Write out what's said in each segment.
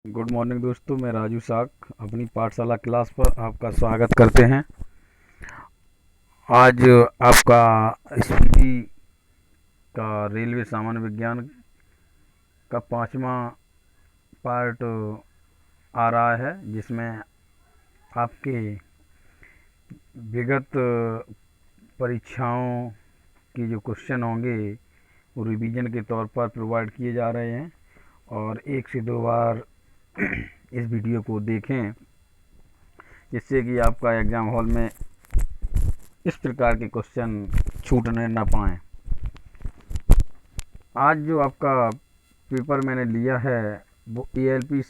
Good morning दोस्तों, मैं राजू साक अपनी पाठशाला क्लास पर आपका स्वागत करते हैं। आज आपका स्पीडी का रेलवे सामान्य विज्ञान का 5वां पार्ट आ रहा है, जिसमें आपके विगत परीक्षाओं के जो क्वेश्चन होंगे वो रिवीजन के तौर पर प्रोवाइड किए जा रहे हैं। और 1 से 2 बार इस वीडियो को देखें, जिससे कि आपका एग्ज़ाम हॉल में इस प्रकार के क्वेश्चन छूटने ना पाएँ। आज जो आपका पेपर मैंने लिया है वो ALP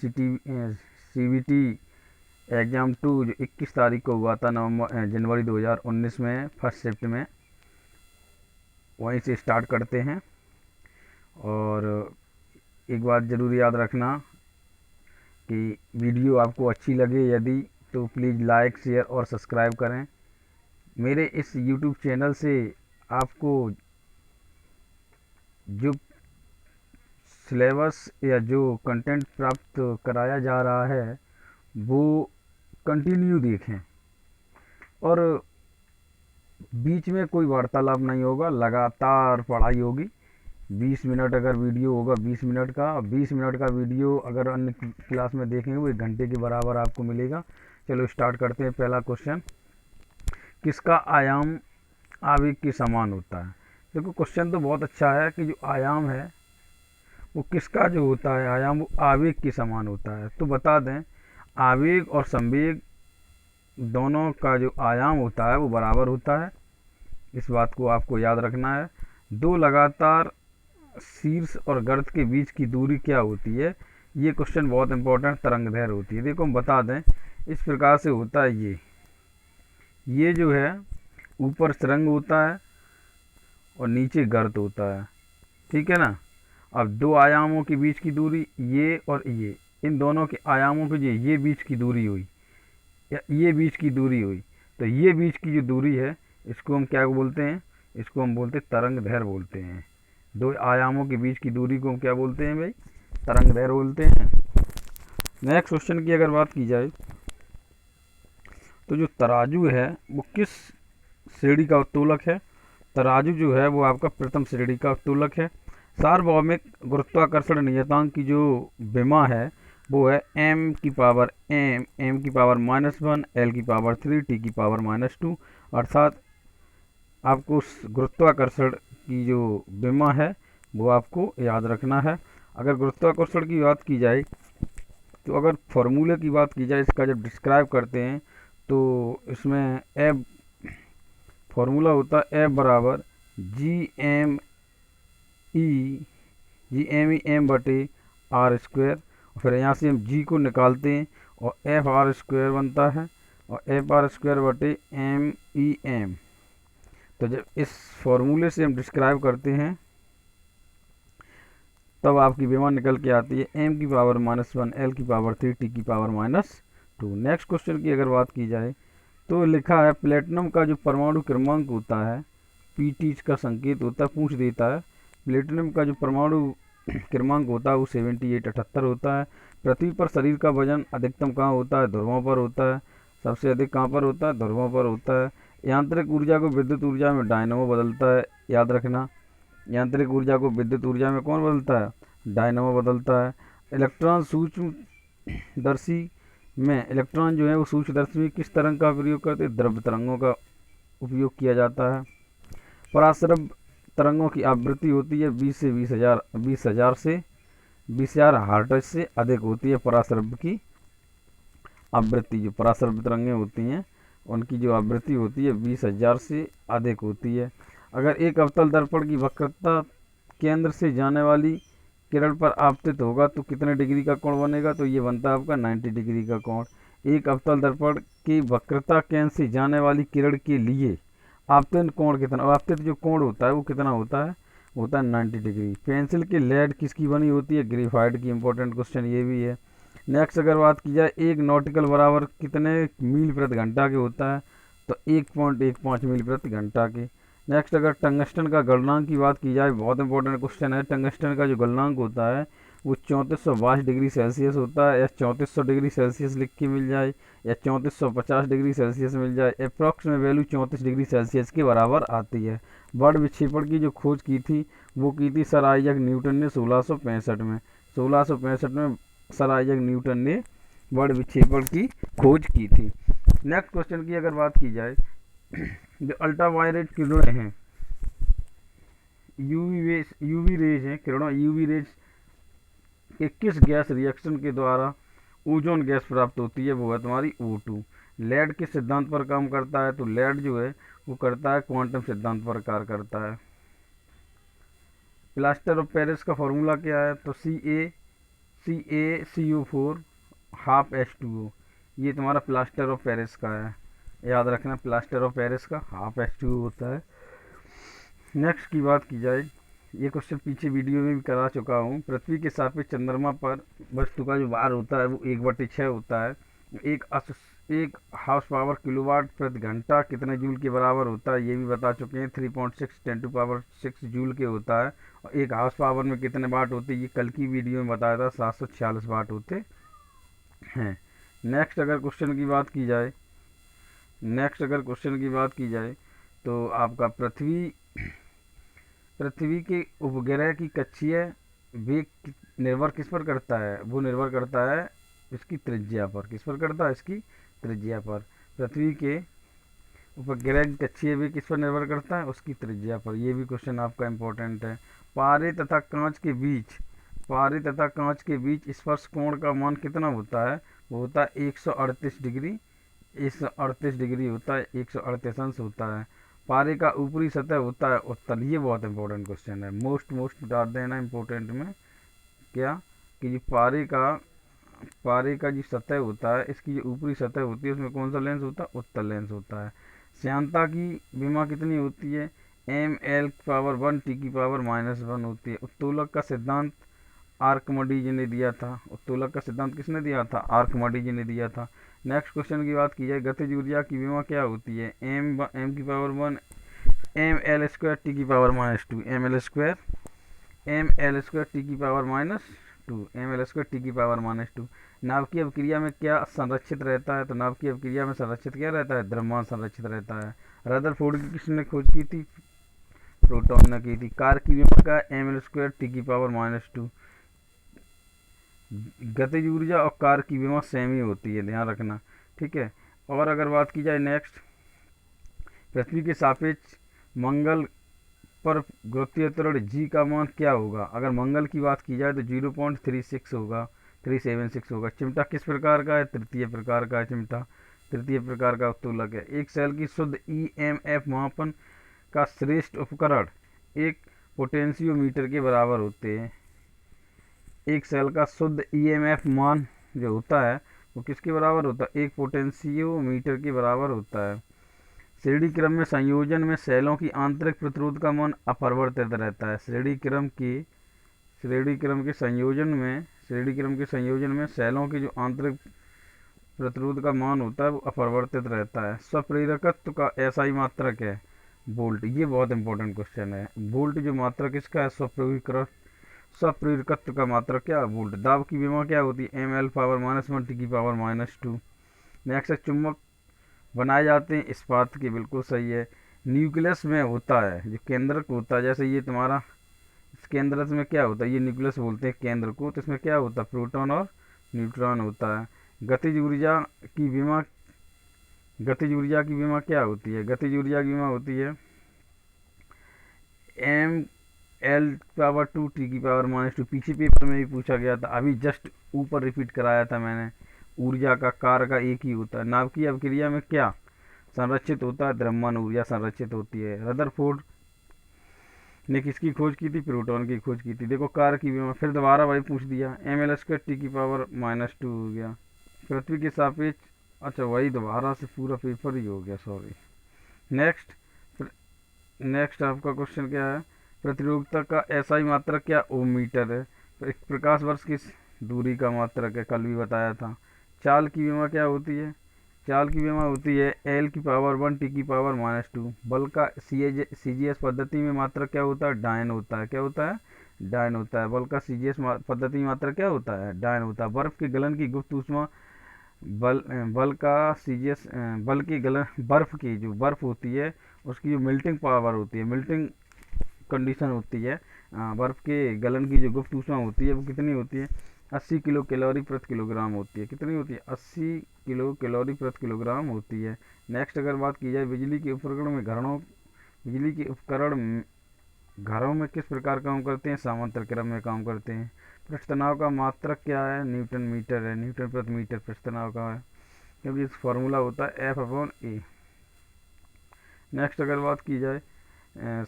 CBT एग्ज़ाम 2 जो 21 तारीख को हुआ था जनवरी 2019 में फर्स्ट शिफ्ट में, वहीं से स्टार्ट करते हैं। और एक बात ज़रूर याद रखना कि वीडियो आपको अच्छी लगे यदि तो प्लीज़ लाइक, शेयर और सब्सक्राइब करें। मेरे इस YouTube चैनल से आपको जो सिलेबस या जो कंटेंट प्राप्त कराया जा रहा है वो कंटिन्यू देखें, और बीच में कोई वार्तालाप नहीं होगा, लगातार पढ़ाई होगी। 20 मिनट अगर वीडियो होगा 20 मिनट का, 20 मिनट का वीडियो अगर अन्य क्लास में देखेंगे वो 1 घंटे के बराबर आपको मिलेगा। चलो स्टार्ट करते हैं। पहला क्वेश्चन, किसका आयाम आवेग के समान होता है? देखो क्वेश्चन तो बहुत अच्छा है कि जो आयाम है वो किसका जो होता है आयाम, वो आवेग के समान होता है। तो बता दें, आवेग और संवेग दोनों का जो आयाम होता है वो बराबर होता है। इस बात को आपको याद रखना है। 2 लगातार शीर्ष और गर्त के बीच की दूरी क्या होती है? ये क्वेश्चन बहुत इंपॉर्टेंट, तरंग दैर्घ्य होती है। देखो हम बता दें, इस प्रकार से होता है। ये जो है ऊपर तरंग होता है और नीचे गर्त होता है, ठीक है ना। अब 2 आयामों के बीच की दूरी ये और ये, इन दोनों के आयामों के ये बीच की दूरी हुई या ये बीच की दूरी हुई, तो ये बीच की जो दूरी है इसको हम क्या बोलते हैं? इसको हम बोलते हैं तरंग दैर्घ्य बोलते हैं। 2 आयामों के बीच की दूरी को हम क्या बोलते हैं भाई? तरंग दैर्घ्य बोलते हैं। नेक्स्ट क्वेश्चन की अगर बात की जाए तो जो तराजू है वो किस श्रेणी का उत्तोलक है? तराजू जो है वो आपका प्रथम श्रेणी का उत्तोलक है। सार्वभौमिक गुरुत्वाकर्षण नियतांक की जो विमा है वो है m की पावर m, m की पावर -1, l की पावर 3, t की पावर -2। अर्थात आपको गुरुत्वाकर्षण की जो विमा है वो आपको याद रखना है। अगर गुरुत्वाकर्षण की बात की जाए तो अगर फॉर्मूले की बात की जाए, इसका जब डिस्क्राइब करते हैं तो इसमें F फॉर्मूला होता है F बराबर G_m_e_m/r²। फिर यहाँ से हम G को निकालते हैं और FR² बनता है और FR²/m_e_m। तो जब इस फॉर्मूले से हम डिस्क्राइब करते हैं तब आपकी विमा निकल के आती है m की पावर -1, l की पावर 3, t की पावर -2। नेक्स्ट क्वेश्चन की अगर बात की जाए तो लिखा है प्लेटिनम का जो परमाणु क्रमांक होता है, Pt का संकेत होता है, पूछ देता है प्लेटिनम का जो परमाणु क्रमांक होता है वो 78 होता है। पृथ्वी पर शरीर का वजन अधिकतम कहाँ होता है? ध्रुवों पर होता है। सबसे अधिक कहाँ पर होता है? ध्रुवों पर होता है। यांत्रिक ऊर्जा को विद्युत ऊर्जा में डायनामो बदलता है, याद रखना। यांत्रिक ऊर्जा को विद्युत ऊर्जा में कौन बदलता है? डायनामो बदलता है। इलेक्ट्रॉन सूक्ष्मदर्शी में इलेक्ट्रॉन जो है वो सूक्ष्मदर्शी में किस तरंग का प्रयोग करते हैं? द्रव्य तरंगों का उपयोग किया जाता है। पराश्रव्य तरंगों की आवृत्ति होती है 20,000 से 20,000 हर्ट्ज से अधिक होती है। पराश्रव्य की आवृत्ति, जो पराश्रव्य तरंगें होती हैं उनकी जो आवृत्ति होती है 20,000 से अधिक होती है। अगर एक अवतल दर्पण की वक्रता केंद्र से जाने वाली किरण पर आपतित होगा तो कितने डिग्री का कोण बनेगा? तो ये बनता है आपका 90 डिग्री का कोण। एक अवतल दर्पण की वक्रता केंद्र से जाने वाली किरण के लिए आपतित कोण कितना, आपतित जो कोण होता है वो कितना होता है? होता है 90 डिग्री। पेंसिल की लेड किसकी बनी होती है? ग्रेफाइट की। इंपॉर्टेंट क्वेश्चन ये भी है। नेक्स्ट अगर बात की जाए, एक नॉटिकल बराबर कितने मील प्रति घंटा के होता है? तो 1.15 मील प्रति घंटा के। नेक्स्ट अगर टंगस्टन का गलनांक की बात की जाए, बहुत इंपॉर्टेंट क्वेश्चन है। टंगस्टन का जो गलनांक होता है वो 3422 डिग्री सेल्सियस होता है, या 3400 डिग्री सेल्सियस लिख के मिल जाए, या 3450 डिग्री सेल्सियस मिल जाए, अप्रॉक्स में वैल्यू 34 डिग्री सेल्सियस के बराबर आती है। बर्ड विक्षेपण की जो खोज की थी वो की थी सर आइजैक न्यूटन ने 1665 में। 1665 में सर आइजैक न्यूटन ने बर्ड विक्षेपण की खोज की थी। नेक्स्ट क्वेश्चन की अगर बात की जाए, जो अल्ट्रावायलेट किरणें हैं, यूवी रेज हैं, किरणों यूवी रेज के किस गैस रिएक्शन के द्वारा ओजोन गैस प्राप्त होती है, वो है तुम्हारी O2। लेड किस सिद्धांत पर काम करता है, तो लेड जो है वो करता है क्वांटम सिद्धांत पर कार्य करता है। प्लास्टर ऑफ पेरिस का फॉर्मूला क्या है, तो CaCO4 हाफ H2O। ये तुम्हारा प्लास्टर ऑफ पेरिस का है, याद रखना, प्लास्टर ऑफ पेरिस का हाफ H2O होता है। नेक्स्ट की बात की जाए, ये क्वेश्चन पीछे वीडियो में भी करा चुका हूँ। पृथ्वी के सापेक्ष चंद्रमा पर वस्तु का जो भार होता है वो 1/6 होता है। एक हाउस पावर किलोवाट प्रति घंटा कितने जूल के बराबर होता है, ये भी बता चुके हैं। 3.6 10⁻6 जूल के होता है। और एक हाउस पावर में कितने वाट होते हैं, ये कल की वीडियो में बताया था, 746 वाट होते हैं। नेक्स्ट अगर क्वेश्चन की बात की जाए तो आपका पृथ्वी के उपग्रह की कक्षीय वेग निर्भर किस पर करता है, वो निर्भर करता है इसकी त्रिज्या पर। किस पर करता है, इसकी त्रिज्या पर। पृथ्वी के उपग्रह की कक्षीय वेग किस पर निर्भर करता है, उसकी त्रिज्या पर। ये भी क्वेश्चन आपका इम्पोर्टेंट है। पारे तथा कांच के बीच स्पर्श कोण का मान कितना होता है, वो होता है 138 डिग्री। 138 डिग्री होता है, 138 अंश होता है। पारे का ऊपरी सतह होता है उत्तल। ये बहुत इंपॉर्टेंट क्वेश्चन है, मोस्ट डाल देना इंपॉर्टेंट में। क्या कि ये पारे का जो सतह होता है, इसकी जो ऊपरी सतह होती है उसमें कौन सा लेंस होता है, उत्तल लेंस होता है। श्यानता की विमा कितनी होती है, ml⁻1 T⁻⁻1 होती है। उत्तोलक का सिद्धांत आर्किमिडीज ने दिया था। उत्तोलक का सिद्धांत किसने दिया था, आर्किमिडीज ने दिया था। नेक्स्ट क्वेश्चन की बात की जाए, गतिज ऊर्जा की विमा क्या होती है, m⁻1 ml² T⁻⁻2 ml² T⁻⁻2। नाभिकीय अभिक्रिया में क्या संरक्षित रहता है, तो नाभिकीय अभिक्रिया में संरक्षित क्या रहता है, द्रव्यमान संरक्षित रहता है। रदरफोर्ड की किसने खोज की थी, प्रोटॉन ने की थी। कार की विमा का ml² T⁻⁻2। गतिज ऊर्जा और कार की विमा सेम ही होती है, ध्यान रखना, ठीक है। और अगर बात की जाए नेक्स्ट, पृथ्वी के सापेक्ष मंगल पर गुरुत्वीय त्वरण जी का मान क्या होगा। अगर मंगल की बात की जाए तो 0.36 होगा, 376 होगा। चिमटा किस प्रकार का है, तृतीय प्रकार का है चिमटा, तृतीय प्रकार का उत्तोलक है। एक सेल की शुद्ध EMF मापन का श्रेष्ठ उपकरण एक पोटेंशियोमीटर के बराबर होते हैं। एक सेल का शुद्ध EMF मान जो होता है वो किसके बराबर होता है, एक पोटेंशियोमीटर के बराबर होता है। श्रेणी क्रम में संयोजन में सेलों की आंतरिक प्रतिरोध का मान अपरिवर्तित रहता है। श्रेणी क्रम के संयोजन में सेलों की जो आंतरिक प्रतिरोध का मान होता है वो अपरिवर्तित रहता है। स्वप्रेरकत्व का SI मात्रक है वोल्ट। ये बहुत इंपॉर्टेंट क्वेश्चन है। वोल्ट जो मात्रक इसका है, स्वप्रेरकत्व का मात्रक क्या है, वोल्ट। दाब की विमा क्या होती है, ml⁻⁻1 T⁻⁻2। नेक्स्ट है, चुंबक बनाए जाते हैं इस्पात के, बिल्कुल सही है। न्यूक्लियस में होता है, जो केंद्रक होता है, जैसे ये तुम्हारा इस केंद्रक में क्या होता है, ये न्यूक्लियस बोलते हैं केंद्र को, तो इसमें क्या होता है, प्रोटॉन और न्यूट्रॉन होता है। गतिज ऊर्जा की विमा क्या होती है, गतिज ऊर्जा की विमा होती है ml⁻2 T⁻⁻2। पीछे पेपर में भी पूछा गया था, अभी जस्ट ऊपर रिपीट कराया था मैंने। ऊर्जा का कार्य का एक ही होता है। नाभिकीय अभिक्रिया में क्या संरक्षित होता है, द्रव्यमान ऊर्जा संरक्षित होती है। रदरफोर्ड ने किसकी खोज की थी, प्रोटॉन की खोज की थी। देखो कार्य की विमा, फिर दोबारा वही पूछ दिया, ml² T⁻⁻2 हो गया। पृथ्वी के सापेक्ष, अच्छा वही दोबारा से पूरा पेपर ही हो गया, सॉरी। नेक्स्ट आपका क्वेश्चन क्या है, प्रतिरोधकता का SI मात्रक क्या, ओम मीटर है। तो एक प्रकाश वर्ष की दूरी का मात्रक है, कल भी बताया था। चाल की विमा क्या होती है, चाल की विमा होती है l⁻1 T⁻⁻2। बल का CGS पद्धति में मात्रक क्या होता है, डायन होता है। क्या होता है, डायन होता है। बल का सीजीएस पद्धति मात्रा क्या होता है? डायन होता है। बर्फ के गलन की गुप्त ऊष्मा बल का सीजीएस बल की गलन, बर्फ की जो बर्फ होती है उसकी जो मेल्टिंग पावर होती है, मेल्टिंग कंडीशन होती है, बर्फ के गलन की जो गुप्त ऊष्मा होती है वो कितनी होती है? 80 किलो कैलोरी प्रति किलोग्राम होती है। कितनी होती है? 80 किलो कैलोरी प्रति किलोग्राम होती है। नेक्स्ट अगर बात की जाए बिजली के उपकरण में बिजली के उपकरण घरों में किस प्रकार काम करते हैं? समांतर क्रम में काम करते हैं। पृष्ठ तनाव का मात्रक क्या है? न्यूटन मीटर है, न्यूटन प्रति मीटर पृष्ठ तनाव का है, क्योंकि इस फॉर्मूला होता है F/A। नेक्स्ट अगर बात की जाए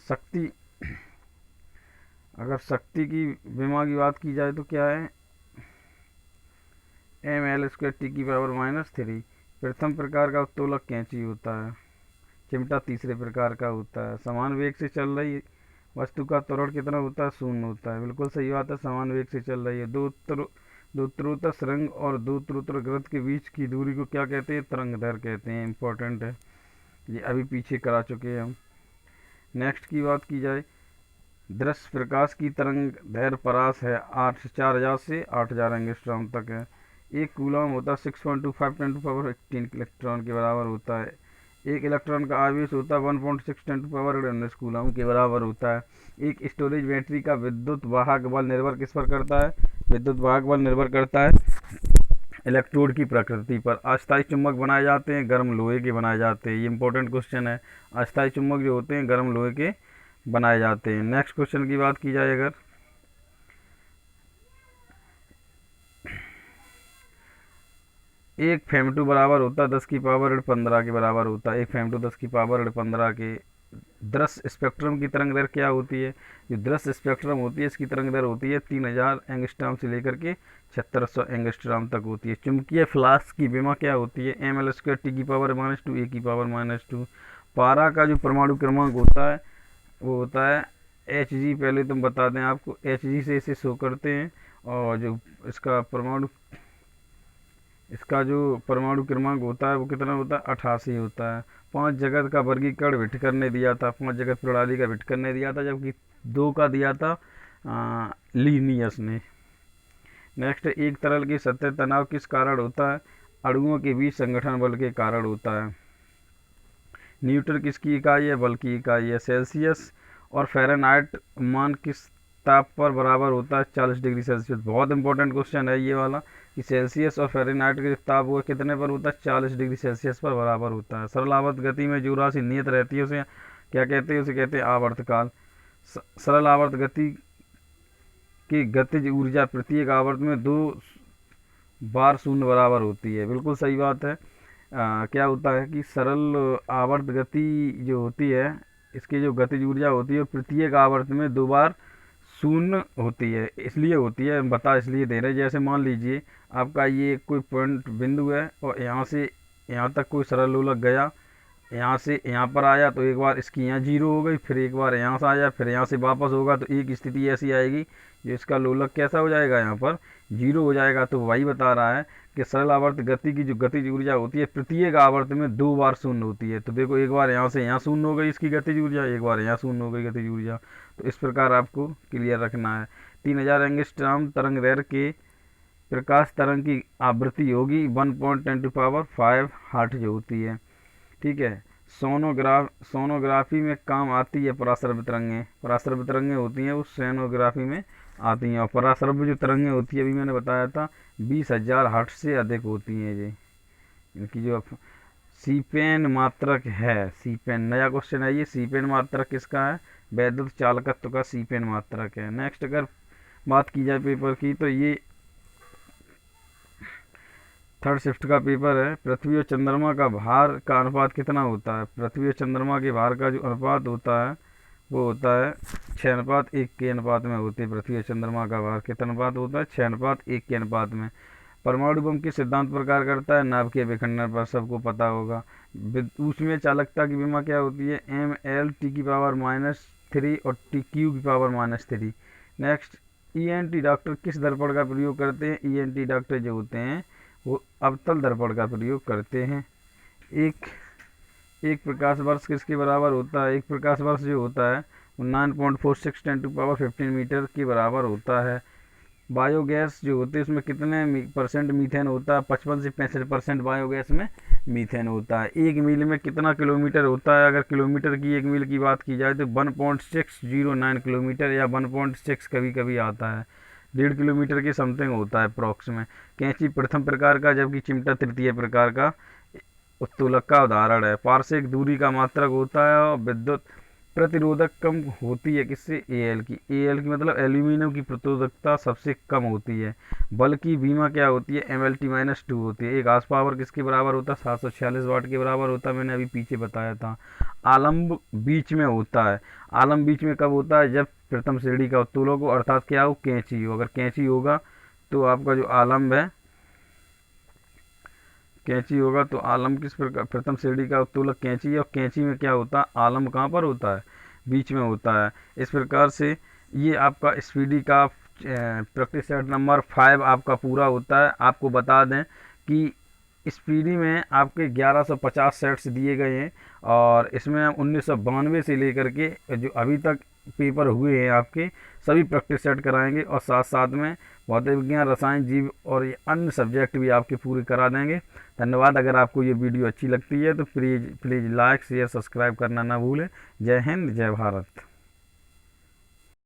शक्ति, अगर शक्ति की विमा की बात की जाए तो क्या है? mL²T⁻³ प्रथम प्रकार का उत्तोलक कैंची होता है। चिमटा तीसरे प्रकार का होता है। समान वेग से चल रही वस्तु का त्वरण कितना होता है? 0 होता है। बिल्कुल सही बात है, समान वेग से चल रही है। दो उत्तरोत्तर सुरंग और दो उत्तरोत्तर वृत्त के बीच की दूरी को क्या कहते हैं? तरंग दैर्घ्य कहते हैं। इंपॉर्टेंट है, ये अभी पीछे करा चुके हैं हम। नेक्स्ट की बात की जाए दृश्य प्रकाश की तरंग दैर्घ्य परास है 4000 से 8000 एंगस्ट्रॉम तक है। एक कूलम होता है 6.25 × 10⁻18 इलेक्ट्रॉन के बराबर होता है। एक इलेक्ट्रॉन का आवेश होता है 1.6 × 10⁻19 कूलम के बराबर होता है। एक स्टोरेज बैटरी का विद्युत वाहक बल निर्भर किस पर करता है? विद्युत वाहक बल निर्भर करता है इलेक्ट्रोड की प्रकृति पर। अस्थायी चुंबक बनाए जाते हैं गर्म लोहे के बनाए जाते हैं। ये इंपॉर्टेंट क्वेश्चन है। अस्थायी चुंबक जो होते हैं गर्म लोहे के बनाए जाते हैं। नेक्स्ट क्वेश्चन की बात की जाए अगर एक फेम2 बराबर होता है 10⁻15 के बराबर होता है। एक फेम2 10⁻15 के। दृश्य स्पेक्ट्रम की तरंग दैर्घ्य क्या होती है? जो दृश्य स्पेक्ट्रम होती है इसकी तरंग दैर्घ्य होती है 3000 एंगस्ट्रॉम से लेकर के 7600 एंगस्ट्रॉम तक होती है। चुंबकीय फ्लास्क की विमा क्या होती है? mL²T⁻², पारा का जो परमाणु क्रमांक होता है वो होता है Hg। पहले तुम बता दें आपको, Hg से इसे शो करते हैं। और जो इसका जो परमाणु क्रमांक होता है वो कितना होता है? 88 होता है। 5 जगत का वर्गीकरण विट्कर ने दिया था, 5 जगत प्रणाली का विट्कर ने दिया था, जबकि 2 का दिया था लीनियस ने। नेक्स्ट, एक तरल की सतह तनाव किस कारण होता है? अणुओं के बीच संगठन बल के कारण होता है। न्यूटन किसकी इकाई है? बल की इकाई है। सेल्सियस और फ़ारेनहाइट मान किस ताप पर बराबर होता है? 40 डिग्री सेल्सियस। बहुत इंपॉर्टेंट क्वेश्चन है ये वाला कि सेल्सियस और फ़ारेनहाइट का ताप वो कितने पर होता है? 40 डिग्री सेल्सियस पर बराबर होता है। सरल आवर्त गति में जो राशि नियत रहती है उसे क्या कहते हैं? उसे कहते हैं आवर्तकाल। सरल आवर्त गति की गतिज ऊर्जा प्रत्येक आवर्त में 2 बार शून्य बराबर होती है। बिल्कुल सही बात है। क्या होता है कि सरल आवर्त गति जो होती है इसकी जो गतिज ऊर्जा होती है प्रत्येक आवर्त में 2 बार शून्य होती है। इसलिए होती है, हम बता इसलिए दे रहे हैं, जैसे मान लीजिए आपका ये कोई पॉइंट बिंदु है और यहाँ से यहाँ तक कोई सरल लोलक गया, यहाँ से यहाँ पर आया तो एक बार इसकी यहाँ 0 हो गई, फिर एक बार यहाँ से आया, फिर यहाँ से वापस होगा तो एक स्थिति ऐसी आएगी जो इसका लोलक कैसा हो जाएगा? यहाँ पर 0 हो जाएगा। तो वही बता रहा है कि सरल आवर्त गति की जो गतिज ऊर्जा होती है प्रत्येक आवर्त में 2 बार शून्य होती है। तो देखो, एक बार यहाँ से यहाँ शून्य हो गई इसकी गतिज ऊर्जा, एक बार यहाँ शून्य हो गई गतिज ऊर्जा। तो इस प्रकार आपको क्लियर रखना है। 3000 एंगस्ट्रॉम तरंग दैर्घ्य के प्रकाश तरंग की आवृत्ति होगी 1.10⁵ हर्ट्ज जो होती है। ठीक है। सोनोग्राफी में काम आती है पराश्रव्य तरंगें। पराश्रव्य तरंगें होती हैं वो सोनोग्राफी में आती हैं। और पराश्रव्य जो तरंगें होती है अभी मैंने बताया था 20,000 हर्ट्ज से अधिक होती हैं। ये इनकी जो सीपेन मात्रक है, सीपेन नया क्वेश्चन है ये, सीपेन मात्रक किसका है? वैद्युत चालकत्व का सीपेन मात्रक है। नेक्स्ट अगर बात की जाए पेपर की तो ये 3rd शिफ्ट का पेपर है। पृथ्वी और चंद्रमा का भार का अनुपात कितना होता है? पृथ्वी और चंद्रमा के भार का जो अनुपात होता है वो होता है 6:1 के अनुपात में होती है। पृथ्वी और चंद्रमा का भार कितना अनुपात होता है? 6:1 के अनुपात में। परमाणु बम किस सिद्धांत पर कार्य करता है? नाभिकीय विखंडन पर, सबको पता होगा। उसमें चालकता की विमा क्या होती है? mL/T⁻³ और T⁻³ नेक्स्ट, ENT डॉक्टर किस दर्पण का प्रयोग करते हैं? ENT डॉक्टर जो होते हैं वो अवतल दर्पण का प्रयोग करते हैं। एक प्रकाश वर्ष किसके बराबर होता है? एक प्रकाश वर्ष जो होता है 9.46 10⁻15 मीटर के बराबर होता है। बायोगैस जो होती है उसमें कितने परसेंट मीथेन होता है? 55 से 65% बायोगैस में मीथेन होता है। एक मील में कितना किलोमीटर होता है? अगर किलोमीटर की एक मील की बात की जाए तो 1.609 किलोमीटर, या 1.6 कभी कभी आता है, 1.5 किलोमीटर के समथिंग होता है अप्रॉक्स में। कैंची प्रथम प्रकार का, जबकि चिमटा तृतीय प्रकार का उत्तोलक का उदाहरण है। पारसिक दूरी का मात्रक होता है, और विद्युत प्रतिरोधक कम होती है किससे? एल की। एल की मतलब एल्यूमिनियम की प्रतिरोधकता सबसे कम होती है। बल की बीमा क्या होती है? MLT-2 होती है। एक हार्स पावर किसके बराबर होता है? 746 वाट के बराबर होता है, मैंने अभी पीछे बताया था। आलम्ब बीच में होता है। आलम्ब बीच में कब होता है? जब प्रथम श्रेणी का उत्तोलक हो, अर्थात क्या हो? कैंची हो। अगर कैंची होगा तो आपका जो आलम्ब है, कैंची होगा तो आलम्ब किस प्रकार? प्रथम श्रेणी का उत्तोलक कैंची है, और कैंची में क्या होता है? आलम्ब कहाँ पर होता है? बीच में होता है। इस प्रकार से ये आपका स्पीडी का प्रैक्टिस सेट नंबर 5 आपका पूरा होता है। आपको बता दें कि स्पीडी में आपके 1150 सेट्स दिए गए हैं, और इसमें 1992 से लेकर के जो अभी तक पेपर हुए हैं आपके सभी प्रैक्टिस सेट कराएंगे, और साथ साथ में भौतिक विज्ञान, रसायन, जीव और ये अन्य सब्जेक्ट भी आपके पूरे करा देंगे। धन्यवाद। अगर आपको ये वीडियो अच्छी लगती है तो प्लीज़ लाइक, शेयर, सब्सक्राइब करना ना भूलें। जय हिंद, जय भारत।